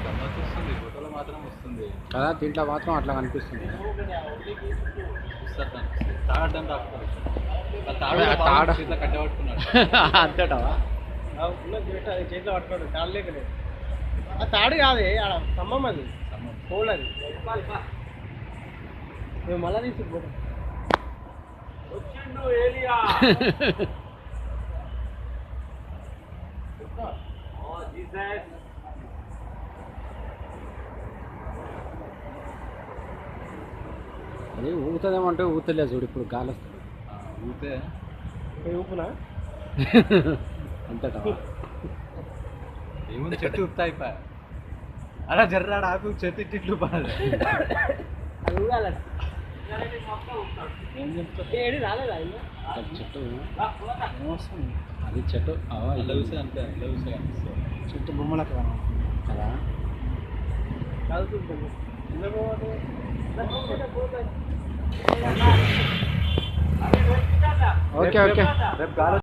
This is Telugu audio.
గమ్మత్తు వస్తుంది, ఫోటోలో మాత్రం వస్తుంది కదా, దీంట్లో మాత్రం అట్లా కనిపిస్తుంది. వస్తారు కనిపిస్తుంది. తాగడం రాకపోతే తాడ చేతిలో కట్టబట్టుకున్నాడు. అంతేటవా? చేతిలో పట్టుకోడు, తాడు లేకలేదు. ఆ తాడు కాదు, ఆడ స్తంభం అది, పోల్ అది. మేము మళ్ళా తీసుకుపోతాం. వచ్చిండు ఏలియా. అది ఊగుతుందేమంటే ఊతలేదు చూడు, ఇప్పుడు గాలి వస్తుంది. ఊతే ఊపునా అంతేటవా? ఏముంది, చెట్టు ఊపుతా అయిపోయా. అలా జర్రాడు ఆకు చెట్టు ఇట్లు బాగా అది ఊగాలి. ఏడి రాలేదా చెట్టు వస్తుంది. అది చెట్టు ఇలా చూస్తే అంతే, ఇలా చూస్తే కనిపిస్తుంది. చెట్టు బొమ్మలకు కదా. చదువుతుంది. Okay okay. రేపు గాలి